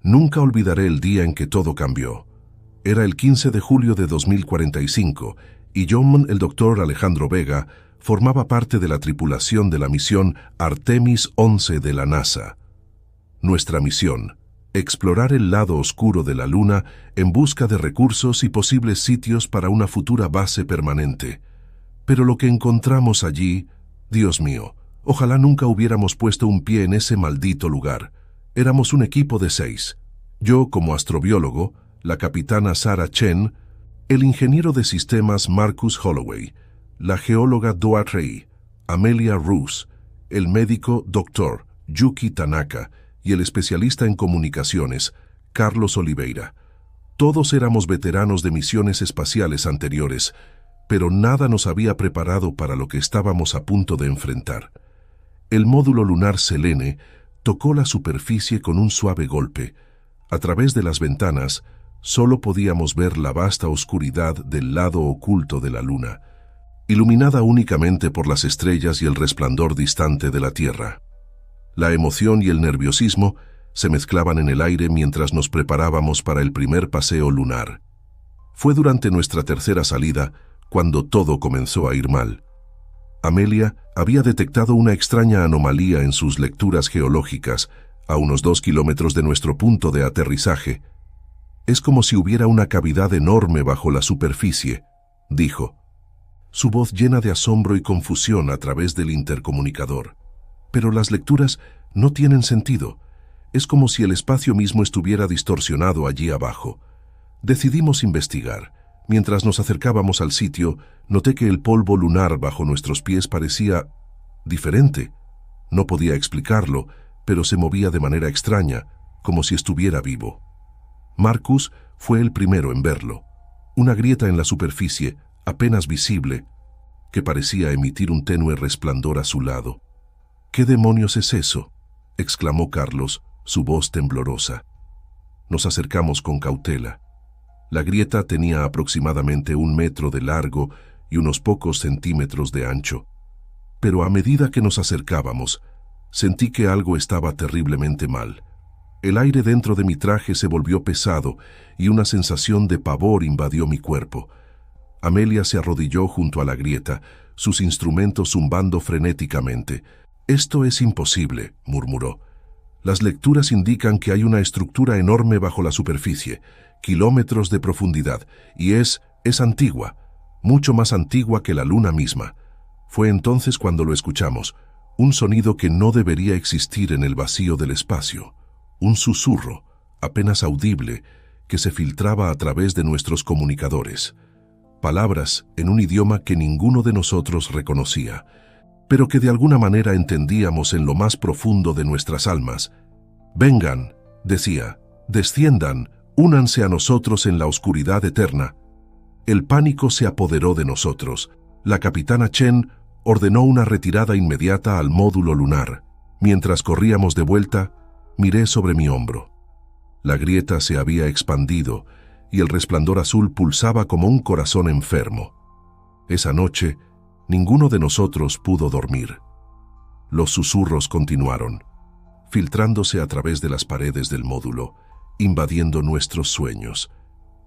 Nunca olvidaré el día en que todo cambió. Era el 15 de julio de 2045 y yo, el doctor Alejandro Vega, formaba parte de la tripulación de la misión Artemis 11 de la NASA. Nuestra misión: explorar el lado oscuro de la Luna en busca de recursos y posibles sitios para una futura base permanente. Pero lo que encontramos allí, Dios mío, ojalá nunca hubiéramos puesto un pie en ese maldito lugar. Éramos un equipo de 6. Yo como astrobiólogo, la capitana Sarah Chen, el ingeniero de sistemas Marcus Holloway, la geóloga Doa Rey, Amelia Roos, el médico Dr. Yuki Tanaka y el especialista en comunicaciones, Carlos Oliveira. Todos éramos veteranos de misiones espaciales anteriores, pero nada nos había preparado para lo que estábamos a punto de enfrentar. El módulo lunar Selene tocó la superficie con un suave golpe. A través de las ventanas, solo podíamos ver la vasta oscuridad del lado oculto de la Luna, iluminada únicamente por las estrellas y el resplandor distante de la Tierra. La emoción y el nerviosismo se mezclaban en el aire mientras nos preparábamos para el primer paseo lunar. Fue durante nuestra tercera salida cuando todo comenzó a ir mal. Amelia había detectado una extraña anomalía en sus lecturas geológicas a unos 2 kilómetros de nuestro punto de aterrizaje. «Es como si hubiera una cavidad enorme bajo la superficie», dijo, su voz llena de asombro y confusión a través del intercomunicador. «Pero las lecturas no tienen sentido. Es como si el espacio mismo estuviera distorsionado allí abajo». Decidimos investigar. Mientras nos acercábamos al sitio, noté que el polvo lunar bajo nuestros pies parecía diferente. No podía explicarlo, pero se movía de manera extraña, como si estuviera vivo. Marcus fue el primero en verlo. Una grieta en la superficie, apenas visible, que parecía emitir un tenue resplandor a su lado. «¿Qué demonios es eso?», exclamó Carlos, su voz temblorosa. Nos acercamos con cautela. La grieta tenía aproximadamente 1 metro de largo y unos pocos centímetros de ancho. Pero a medida que nos acercábamos, sentí que algo estaba terriblemente mal. El aire dentro de mi traje se volvió pesado y una sensación de pavor invadió mi cuerpo. Amelia se arrodilló junto a la grieta, sus instrumentos zumbando frenéticamente. «Esto es imposible», murmuró. «Las lecturas indican que hay una estructura enorme bajo la superficie, kilómetros de profundidad, y es antigua, mucho más antigua que la Luna misma». Fue entonces cuando lo escuchamos, un sonido que no debería existir en el vacío del espacio, un susurro, apenas audible, que se filtraba a través de nuestros comunicadores. Palabras en un idioma que ninguno de nosotros reconocía, pero que de alguna manera entendíamos en lo más profundo de nuestras almas. «Vengan», decía, «desciendan, únanse a nosotros en la oscuridad eterna». El pánico se apoderó de nosotros. La capitana Chen ordenó una retirada inmediata al módulo lunar. Mientras corríamos de vuelta, miré sobre mi hombro. La grieta se había expandido y el resplandor azul pulsaba como un corazón enfermo. Esa noche, ninguno de nosotros pudo dormir. Los susurros continuaron, filtrándose a través de las paredes del módulo, invadiendo nuestros sueños.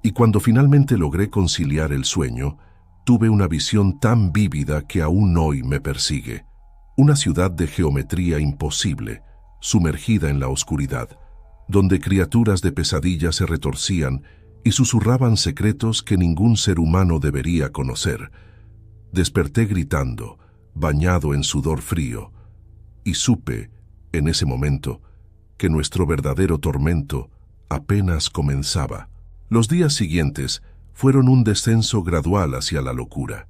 Y cuando finalmente logré conciliar el sueño, tuve una visión tan vívida que aún hoy me persigue. Una ciudad de geometría imposible, sumergida en la oscuridad, donde criaturas de pesadilla se retorcían y susurraban secretos que ningún ser humano debería conocer. Desperté gritando, bañado en sudor frío, y supe, en ese momento, que nuestro verdadero tormento apenas comenzaba. Los días siguientes fueron un descenso gradual hacia la locura.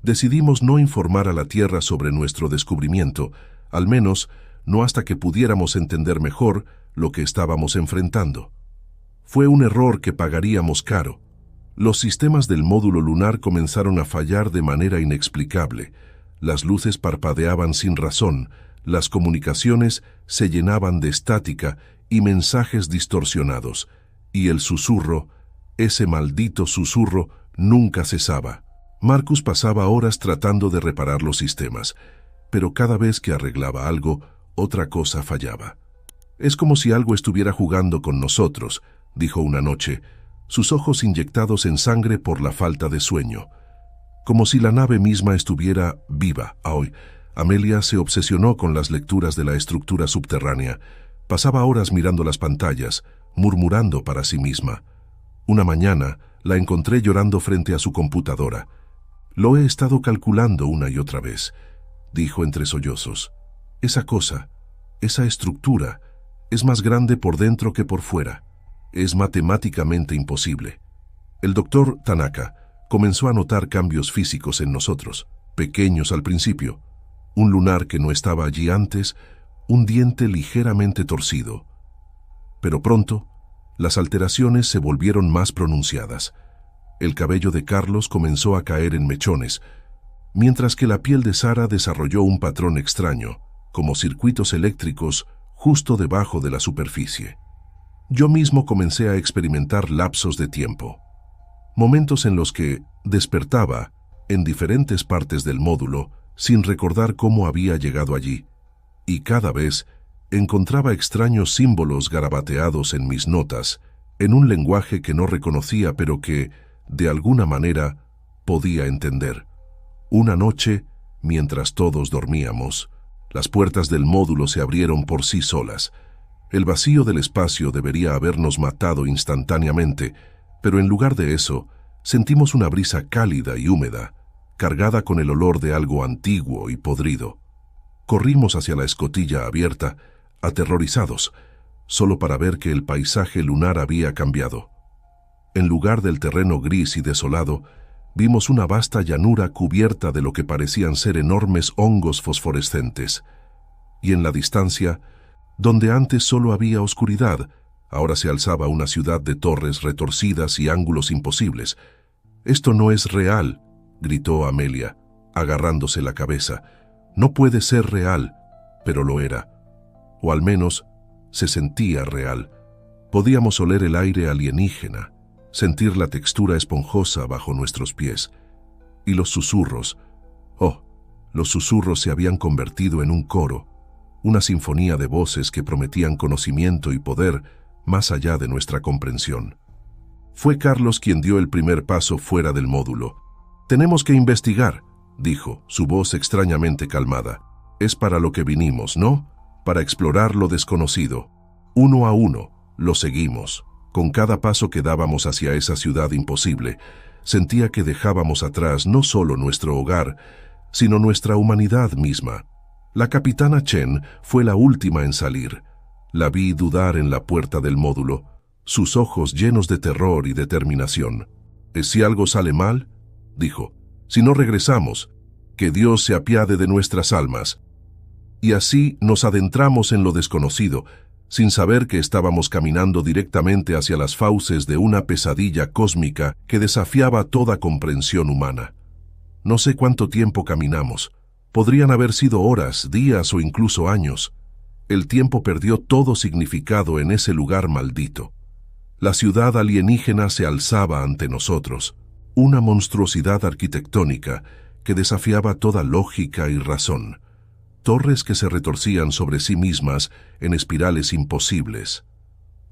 Decidimos no informar a la Tierra sobre nuestro descubrimiento, al menos no hasta que pudiéramos entender mejor lo que estábamos enfrentando. Fue un error que pagaríamos caro. Los sistemas del módulo lunar comenzaron a fallar de manera inexplicable. Las luces parpadeaban sin razón, las comunicaciones se llenaban de estática y mensajes distorsionados, y el susurro, ese maldito susurro, nunca cesaba. Marcus pasaba horas tratando de reparar los sistemas, pero cada vez que arreglaba algo, otra cosa fallaba. Es como si algo estuviera jugando con nosotros, dijo una noche, sus ojos inyectados en sangre por la falta de sueño. Como si la nave misma estuviera viva. Hoy, Amelia se obsesionó con las lecturas de la estructura subterránea. Pasaba horas mirando las pantallas, murmurando para sí misma. Una mañana la encontré llorando frente a su computadora. «Lo he estado calculando una y otra vez», dijo entre sollozos. «Esa cosa, esa estructura, es más grande por dentro que por fuera. Es matemáticamente imposible». El doctor Tanaka comenzó a notar cambios físicos en nosotros, pequeños al principio. Un lunar que no estaba allí antes, un diente ligeramente torcido. Pero pronto, las alteraciones se volvieron más pronunciadas. El cabello de Carlos comenzó a caer en mechones, mientras que la piel de Sara desarrolló un patrón extraño, como circuitos eléctricos justo debajo de la superficie. Yo mismo comencé a experimentar lapsos de tiempo, momentos en los que despertaba en diferentes partes del módulo sin recordar cómo había llegado allí, y cada vez encontraba extraños símbolos garabateados en mis notas, en un lenguaje que no reconocía pero que, de alguna manera, podía entender. Una noche, mientras todos dormíamos, las puertas del módulo se abrieron por sí solas. El vacío del espacio debería habernos matado instantáneamente, pero en lugar de eso, sentimos una brisa cálida y húmeda, cargada con el olor de algo antiguo y podrido. Corrimos hacia la escotilla abierta, aterrorizados, solo para ver que el paisaje lunar había cambiado. En lugar del terreno gris y desolado, vimos una vasta llanura cubierta de lo que parecían ser enormes hongos fosforescentes. Y en la distancia, donde antes solo había oscuridad, ahora se alzaba una ciudad de torres retorcidas y ángulos imposibles. «Esto no es real», gritó Amelia, agarrándose la cabeza. «No puede ser real», pero lo era. O al menos, se sentía real. Podíamos oler el aire alienígena, sentir la textura esponjosa bajo nuestros pies. Y los susurros. Oh, los susurros se habían convertido en un coro, una sinfonía de voces que prometían conocimiento y poder más allá de nuestra comprensión. Fue Carlos quien dio el primer paso fuera del módulo. «Tenemos que investigar», dijo, su voz extrañamente calmada. «Es para lo que vinimos, ¿no? Para explorar lo desconocido». Uno a uno, lo seguimos. Con cada paso que dábamos hacia esa ciudad imposible, sentía que dejábamos atrás no solo nuestro hogar, sino nuestra humanidad misma. La capitana Chen fue la última en salir. La vi dudar en la puerta del módulo, sus ojos llenos de terror y determinación. «Si algo sale mal», dijo, «si no regresamos, que Dios se apiade de nuestras almas». Y así nos adentramos en lo desconocido, sin saber que estábamos caminando directamente hacia las fauces de una pesadilla cósmica que desafiaba toda comprensión humana. No sé cuánto tiempo caminamos. Podrían haber sido horas, días o incluso años. El tiempo perdió todo significado en ese lugar maldito. La ciudad alienígena se alzaba ante nosotros, una monstruosidad arquitectónica que desafiaba toda lógica y razón. Torres que se retorcían sobre sí mismas en espirales imposibles,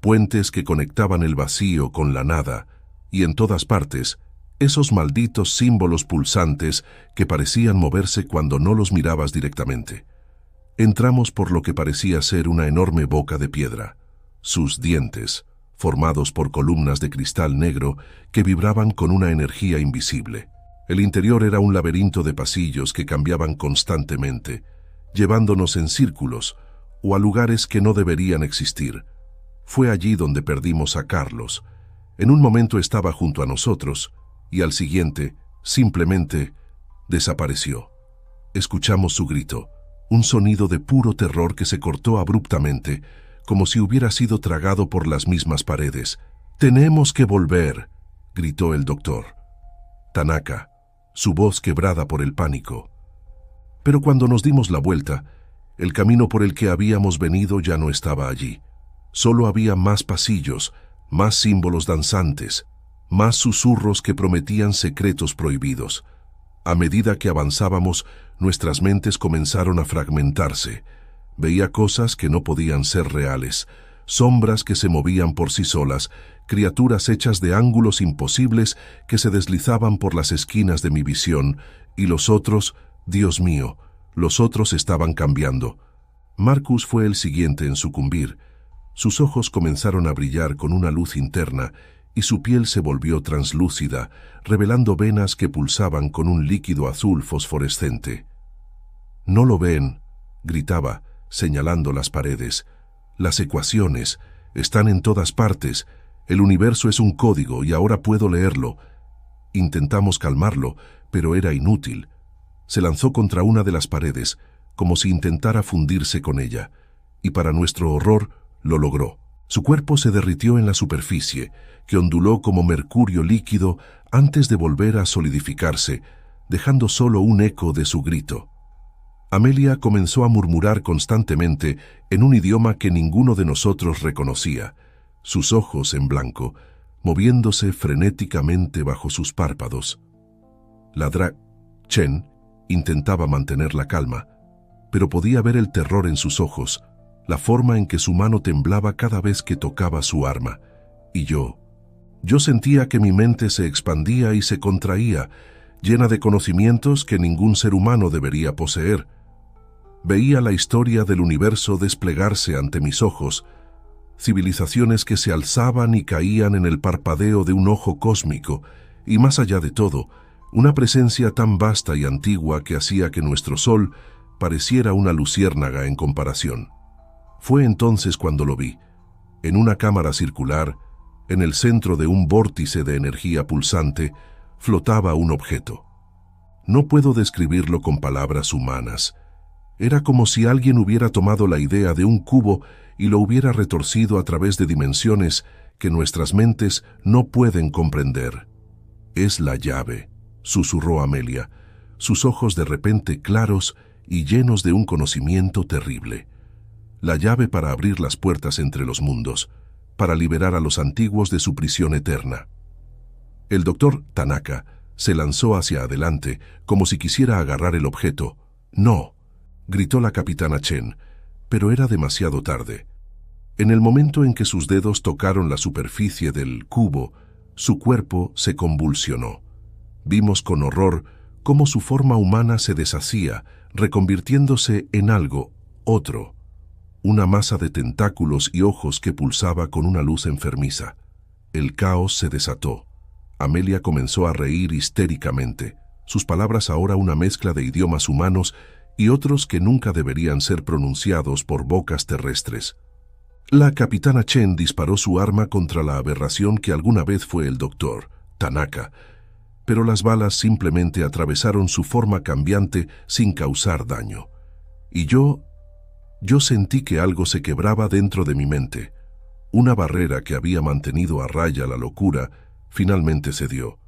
puentes que conectaban el vacío con la nada, y en todas partes, esos malditos símbolos pulsantes que parecían moverse cuando no los mirabas directamente. Entramos por lo que parecía ser una enorme boca de piedra. Sus dientes, formados por columnas de cristal negro que vibraban con una energía invisible. El interior era un laberinto de pasillos que cambiaban constantemente, llevándonos en círculos o a lugares que no deberían existir. Fue allí donde perdimos a Carlos. En un momento estaba junto a nosotros y al siguiente, simplemente, desapareció. Escuchamos su grito, un sonido de puro terror que se cortó abruptamente, como si hubiera sido tragado por las mismas paredes. «Tenemos que volver», gritó el doctor Tanaka, su voz quebrada por el pánico. Pero cuando nos dimos la vuelta, el camino por el que habíamos venido ya no estaba allí. Solo había más pasillos, más símbolos danzantes, más susurros que prometían secretos prohibidos. A medida que avanzábamos, nuestras mentes comenzaron a fragmentarse. Veía cosas que no podían ser reales, sombras que se movían por sí solas, criaturas hechas de ángulos imposibles que se deslizaban por las esquinas de mi visión, y los otros, Dios mío, los otros estaban cambiando. Marcus fue el siguiente en sucumbir. Sus ojos comenzaron a brillar con una luz interna y su piel se volvió translúcida, revelando venas que pulsaban con un líquido azul fosforescente. «¿No lo ven?», gritaba, señalando las paredes. «Las ecuaciones están en todas partes. El universo es un código y ahora puedo leerlo». Intentamos calmarlo, pero era inútil. Se lanzó contra una de las paredes, como si intentara fundirse con ella, y para nuestro horror lo logró. Su cuerpo se derritió en la superficie, que onduló como mercurio líquido antes de volver a solidificarse, dejando solo un eco de su grito. Amelia comenzó a murmurar constantemente en un idioma que ninguno de nosotros reconocía, sus ojos en blanco, moviéndose frenéticamente bajo sus párpados. La Drag Chen intentaba mantener la calma, pero podía ver el terror en sus ojos, la forma en que su mano temblaba cada vez que tocaba su arma. Y yo sentía que mi mente se expandía y se contraía, llena de conocimientos que ningún ser humano debería poseer. Veía la historia del universo desplegarse ante mis ojos, civilizaciones que se alzaban y caían en el parpadeo de un ojo cósmico, y más allá de todo, una presencia tan vasta y antigua que hacía que nuestro sol pareciera una luciérnaga en comparación. Fue entonces cuando lo vi, en una cámara circular, en el centro de un vórtice de energía pulsante, flotaba un objeto. No puedo describirlo con palabras humanas. Era como si alguien hubiera tomado la idea de un cubo y lo hubiera retorcido a través de dimensiones que nuestras mentes no pueden comprender. «Es la llave», susurró Amelia, sus ojos de repente claros y llenos de un conocimiento terrible. «La llave para abrir las puertas entre los mundos, para liberar a los antiguos de su prisión eterna». El doctor Tanaka se lanzó hacia adelante, como si quisiera agarrar el objeto. «No», gritó la capitana Chen, pero era demasiado tarde. En el momento en que sus dedos tocaron la superficie del cubo, su cuerpo se convulsionó. Vimos con horror cómo su forma humana se deshacía, reconvirtiéndose en algo, otro. Una masa de tentáculos y ojos que pulsaba con una luz enfermiza. El caos se desató. Amelia comenzó a reír histéricamente, sus palabras ahora una mezcla de idiomas humanos y otros que nunca deberían ser pronunciados por bocas terrestres. La capitana Chen disparó su arma contra la aberración que alguna vez fue el doctor Tanaka, pero las balas simplemente atravesaron su forma cambiante sin causar daño. Y yo sentí que algo se quebraba dentro de mi mente. Una barrera que había mantenido a raya la locura finalmente cedió.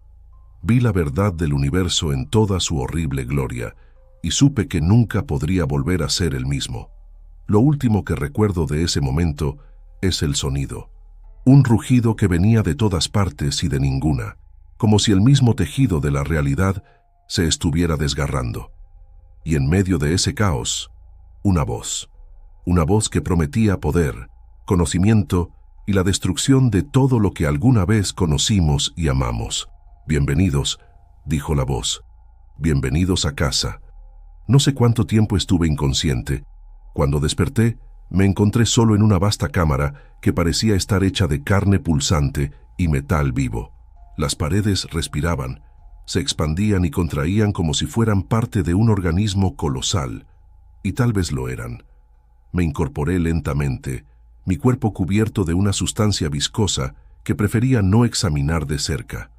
Vi la verdad del universo en toda su horrible gloria, y supe que nunca podría volver a ser el mismo. Lo último que recuerdo de ese momento es el sonido. Un rugido que venía de todas partes y de ninguna, como si el mismo tejido de la realidad se estuviera desgarrando. Y en medio de ese caos, una voz que prometía poder, conocimiento y la destrucción de todo lo que alguna vez conocimos y amamos. «Bienvenidos», dijo la voz. «Bienvenidos a casa». No sé cuánto tiempo estuve inconsciente. Cuando desperté, me encontré solo en una vasta cámara que parecía estar hecha de carne pulsante y metal vivo. Las paredes respiraban, se expandían y contraían como si fueran parte de un organismo colosal, y tal vez lo eran. Me incorporé lentamente, mi cuerpo cubierto de una sustancia viscosa que prefería no examinar de cerca.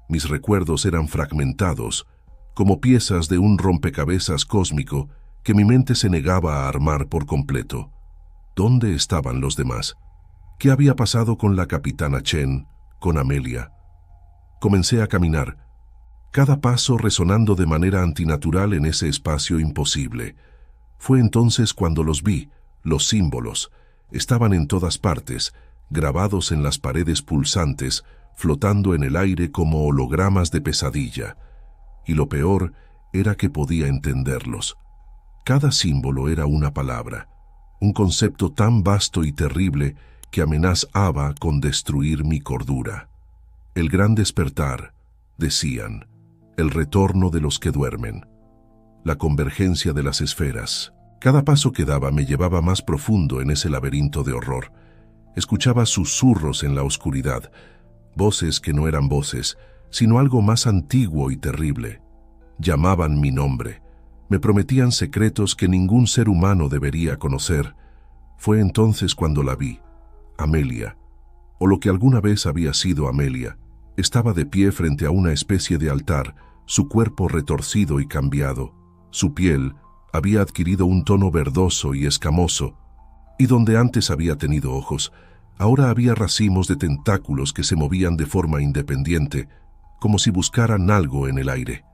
Mis recuerdos eran fragmentados, como piezas de un rompecabezas cósmico que mi mente se negaba a armar por completo. ¿Dónde estaban los demás? ¿Qué había pasado con la capitana Chen, con Amelia? Comencé a caminar, cada paso resonando de manera antinatural en ese espacio imposible. Fue entonces cuando los vi, los símbolos. Estaban en todas partes, grabados en las paredes pulsantes, flotando en el aire como hologramas de pesadilla. Y lo peor era que podía entenderlos. Cada símbolo era una palabra, un concepto tan vasto y terrible que amenazaba con destruir mi cordura. El gran despertar, decían, el retorno de los que duermen, la convergencia de las esferas. Cada paso que daba me llevaba más profundo en ese laberinto de horror. Escuchaba susurros en la oscuridad, voces que no eran voces, sino algo más antiguo y terrible. Llamaban mi nombre, me prometían secretos que ningún ser humano debería conocer. Fue entonces cuando la vi. Amelia, o lo que alguna vez había sido Amelia, estaba de pie frente a una especie de altar, su cuerpo retorcido y cambiado. Su piel había adquirido un tono verdoso y escamoso, y donde antes había tenido ojos, ahora había racimos de tentáculos que se movían de forma independiente, como si buscaran algo en el aire.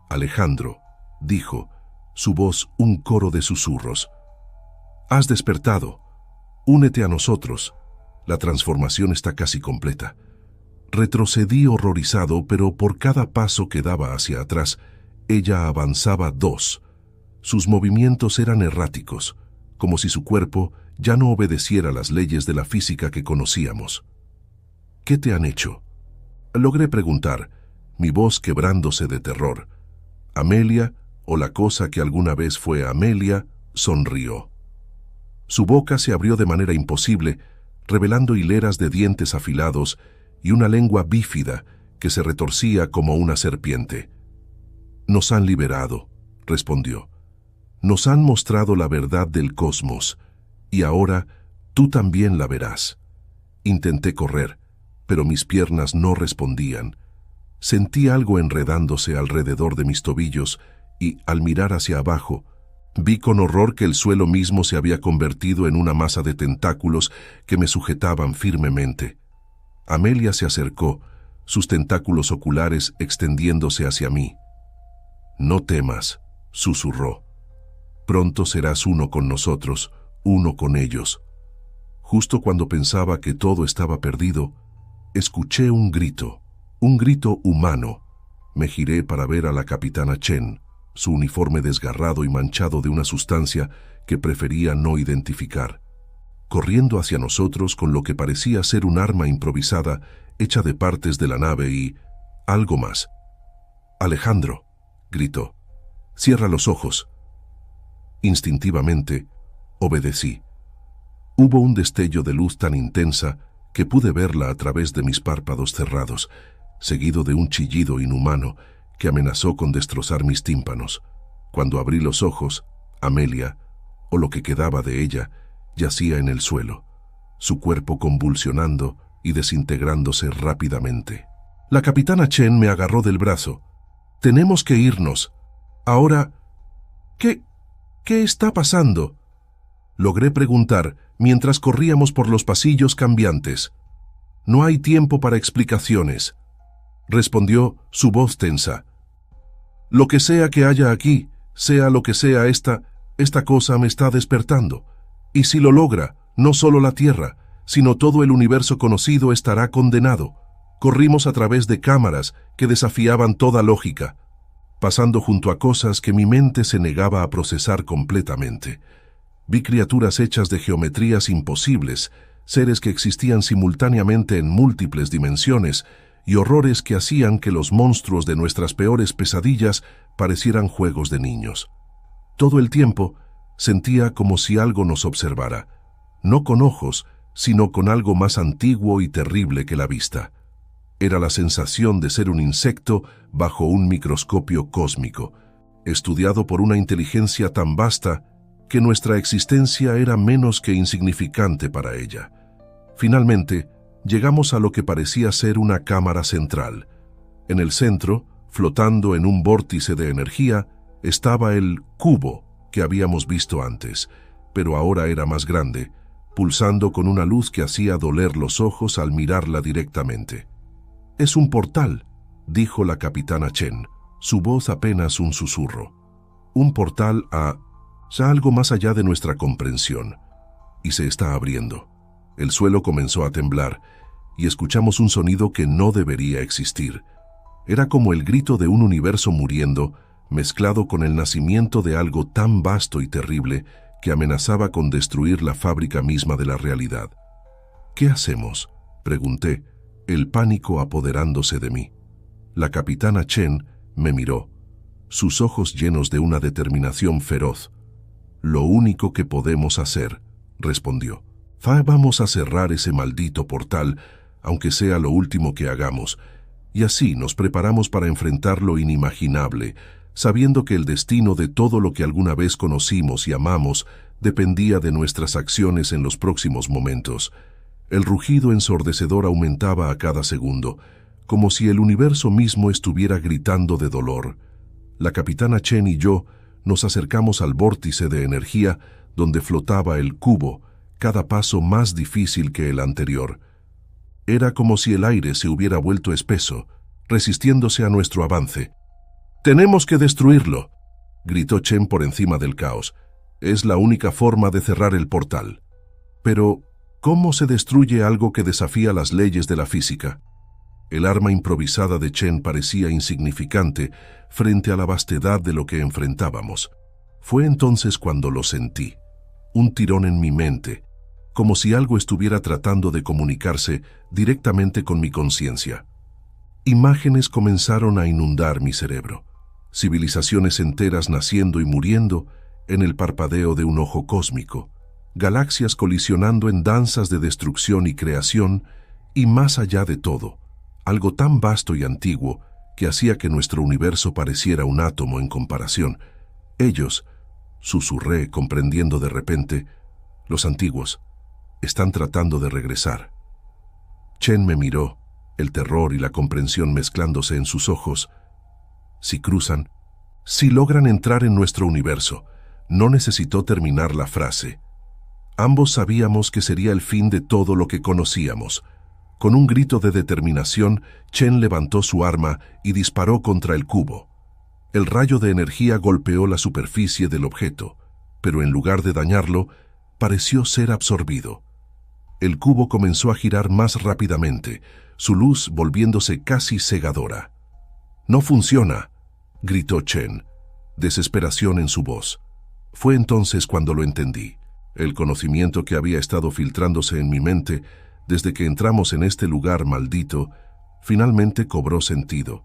Alejandro, dijo, su voz un coro de susurros. Has despertado. Únete a nosotros. La transformación está casi completa. Retrocedí horrorizado, pero por cada paso que daba hacia atrás, ella avanzaba 2. Sus movimientos eran erráticos, como si su cuerpo ya no obedeciera las leyes de la física que conocíamos. ¿Qué te han hecho? Logré preguntar, mi voz quebrándose de terror. Amelia, o la cosa que alguna vez fue Amelia, sonrió. Su boca se abrió de manera imposible, revelando hileras de dientes afilados y una lengua bífida que se retorcía como una serpiente. Nos han liberado, respondió. Nos han mostrado la verdad del cosmos, y ahora tú también la verás. Intenté correr, pero mis piernas no respondían. Sentí algo enredándose alrededor de mis tobillos y, al mirar hacia abajo, vi con horror que el suelo mismo se había convertido en una masa de tentáculos que me sujetaban firmemente. Amelia se acercó, sus tentáculos oculares extendiéndose hacia mí. No temas, susurró. Pronto serás uno con nosotros, uno con ellos. Justo cuando pensaba que todo estaba perdido, escuché un grito humano. Me giré para ver a la capitana Chen, su uniforme desgarrado y manchado de una sustancia que prefería no identificar, corriendo hacia nosotros con lo que parecía ser un arma improvisada hecha de partes de la nave y algo más. «Alejandro», gritó, «cierra los ojos». Instintivamente, obedecí. Hubo un destello de luz tan intensa que pude verla a través de mis párpados cerrados, seguido de un chillido inhumano que amenazó con destrozar mis tímpanos. Cuando abrí los ojos, Amelia, o lo que quedaba de ella, yacía en el suelo, su cuerpo convulsionando y desintegrándose rápidamente. La capitana Chen me agarró del brazo. «Tenemos que irnos. Ahora, ¿qué está pasando?», logré preguntar mientras corríamos por los pasillos cambiantes. «No hay tiempo para explicaciones», respondió su voz tensa. «Lo que sea que haya aquí, sea lo que sea esta cosa me está despertando. Y si lo logra, no solo la Tierra, sino todo el universo conocido estará condenado». Corrimos a través de cámaras que desafiaban toda lógica, pasando junto a cosas que mi mente se negaba a procesar completamente. Vi criaturas hechas de geometrías imposibles, seres que existían simultáneamente en múltiples dimensiones, y horrores que hacían que los monstruos de nuestras peores pesadillas parecieran juegos de niños. Todo el tiempo sentía como si algo nos observara, no con ojos, sino con algo más antiguo y terrible que la vista. Era la sensación de ser un insecto bajo un microscopio cósmico, estudiado por una inteligencia tan vasta que nuestra existencia era menos que insignificante para ella. Finalmente, llegamos a lo que parecía ser una cámara central. En el centro, flotando en un vórtice de energía, estaba el cubo que habíamos visto antes, pero ahora era más grande, pulsando con una luz que hacía doler los ojos al mirarla directamente. «Es un portal», dijo la capitana Chen, su voz apenas un susurro. «Un portal a algo más allá de nuestra comprensión. Y se está abriendo». El suelo comenzó a temblar, y escuchamos un sonido que no debería existir. Era como el grito de un universo muriendo, mezclado con el nacimiento de algo tan vasto y terrible que amenazaba con destruir la fábrica misma de la realidad. ¿Qué hacemos?, pregunté, el pánico apoderándose de mí. La capitana Chen me miró, sus ojos llenos de una determinación feroz. «Lo único que podemos hacer», respondió. «Vamos a cerrar ese maldito portal, aunque sea lo último que hagamos, y así nos preparamos para enfrentar lo inimaginable, sabiendo que el destino de todo lo que alguna vez conocimos y amamos dependía de nuestras acciones en los próximos momentos». El rugido ensordecedor aumentaba a cada segundo, como si el universo mismo estuviera gritando de dolor. La capitana Chen y yo nos acercamos al vórtice de energía donde flotaba el cubo, cada paso más difícil que el anterior. Era como si el aire se hubiera vuelto espeso, resistiéndose a nuestro avance. «¡Tenemos que destruirlo!», gritó Chen por encima del caos. «Es la única forma de cerrar el portal». Pero, ¿cómo se destruye algo que desafía las leyes de la física? El arma improvisada de Chen parecía insignificante frente a la vastedad de lo que enfrentábamos. Fue entonces cuando lo sentí, un tirón en mi mente, como si algo estuviera tratando de comunicarse directamente con mi conciencia. Imágenes comenzaron a inundar mi cerebro, civilizaciones enteras naciendo y muriendo en el parpadeo de un ojo cósmico, galaxias colisionando en danzas de destrucción y creación, y más allá de todo, algo tan vasto y antiguo que hacía que nuestro universo pareciera un átomo en comparación. Ellos, susurré, comprendiendo de repente, los antiguos, están tratando de regresar. Chen me miró, el terror y la comprensión mezclándose en sus ojos. Si cruzan, si logran entrar en nuestro universo, no necesitó terminar la frase. Ambos sabíamos que sería el fin de todo lo que conocíamos. Con un grito de determinación, Chen levantó su arma y disparó contra el cubo. El rayo de energía golpeó la superficie del objeto, pero en lugar de dañarlo, pareció ser absorbido. El cubo comenzó a girar más rápidamente, su luz volviéndose casi cegadora. «¡No funciona!», gritó Chen, desesperación en su voz. Fue entonces cuando lo entendí. El conocimiento que había estado filtrándose en mi mente desde que entramos en este lugar maldito, finalmente cobró sentido.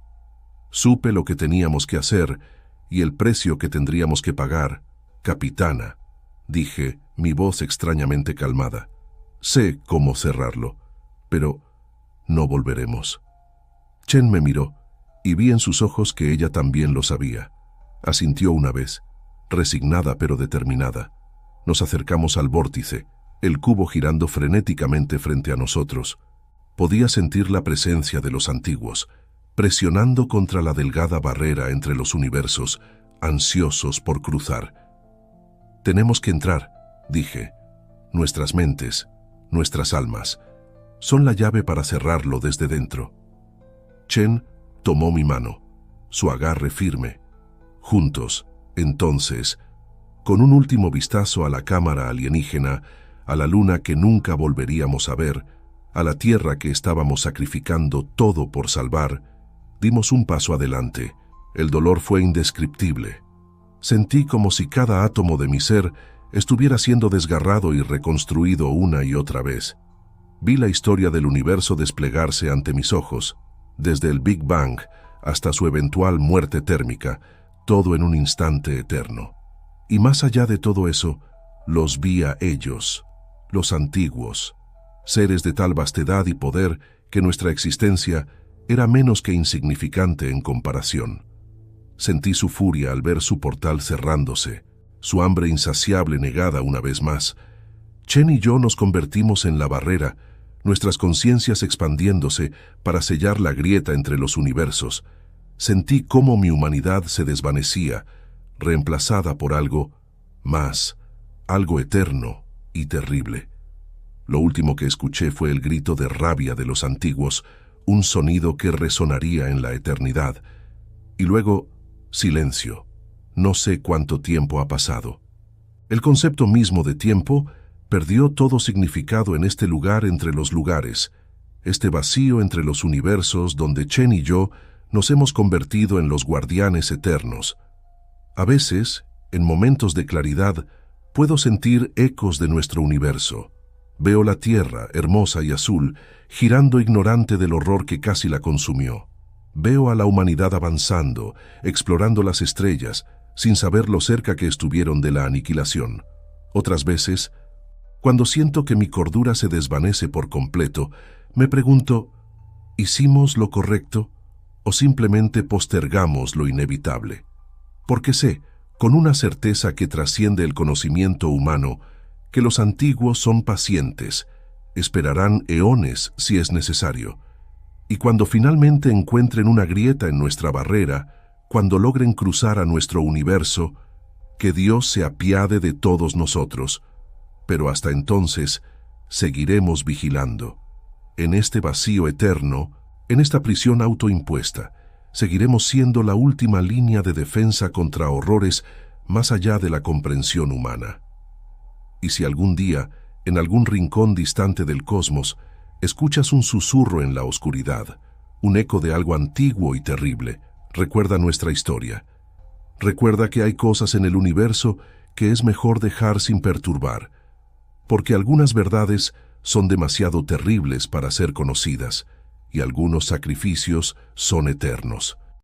Supe lo que teníamos que hacer y el precio que tendríamos que pagar. «Capitana», dije, mi voz extrañamente calmada. «Sé cómo cerrarlo, pero no volveremos». Chen me miró y vi en sus ojos que ella también lo sabía. Asintió una vez, resignada pero determinada. Nos acercamos al vórtice, el cubo girando frenéticamente frente a nosotros. Podía sentir la presencia de los antiguos, presionando contra la delgada barrera entre los universos, ansiosos por cruzar. «Tenemos que entrar», dije. «Nuestras mentes, nuestras almas, son la llave para cerrarlo desde dentro». Chen tomó mi mano, su agarre firme. Juntos, entonces, con un último vistazo a la cámara alienígena, a la luna que nunca volveríamos a ver, a la tierra que estábamos sacrificando todo por salvar, dimos un paso adelante. El dolor fue indescriptible. Sentí como si cada átomo de mi ser estuviera siendo desgarrado y reconstruido una y otra vez. Vi la historia del universo desplegarse ante mis ojos, desde el Big Bang hasta su eventual muerte térmica, todo en un instante eterno. Y más allá de todo eso, los vi a ellos, los antiguos, seres de tal vastedad y poder que nuestra existencia era menos que insignificante en comparación. Sentí su furia al ver su portal cerrándose, su hambre insaciable negada una vez más. Chen y yo nos convertimos en la barrera, nuestras conciencias expandiéndose para sellar la grieta entre los universos. Sentí cómo mi humanidad se desvanecía, reemplazada por algo más, algo eterno y terrible. Lo último que escuché fue el grito de rabia de los antiguos, un sonido que resonaría en la eternidad. Y luego, silencio. No sé cuánto tiempo ha pasado. El concepto mismo de tiempo perdió todo significado en este lugar entre los lugares, este vacío entre los universos donde Chen y yo nos hemos convertido en los guardianes eternos. A veces, en momentos de claridad, puedo sentir ecos de nuestro universo. Veo la Tierra, hermosa y azul, girando ignorante del horror que casi la consumió. Veo a la humanidad avanzando, explorando las estrellas, sin saber lo cerca que estuvieron de la aniquilación. Otras veces, cuando siento que mi cordura se desvanece por completo, me pregunto, ¿hicimos lo correcto o simplemente postergamos lo inevitable? Porque sé, con una certeza que trasciende el conocimiento humano, que los antiguos son pacientes, esperarán eones si es necesario. Y cuando finalmente encuentren una grieta en nuestra barrera, cuando logren cruzar a nuestro universo, que Dios se apiade de todos nosotros. Pero hasta entonces, seguiremos vigilando. En este vacío eterno, en esta prisión autoimpuesta, seguiremos siendo la última línea de defensa contra horrores más allá de la comprensión humana. Y si algún día, en algún rincón distante del cosmos, escuchas un susurro en la oscuridad, un eco de algo antiguo y terrible, recuerda nuestra historia. Recuerda que hay cosas en el universo que es mejor dejar sin perturbar, porque algunas verdades son demasiado terribles para ser conocidas, y algunos sacrificios son eternos.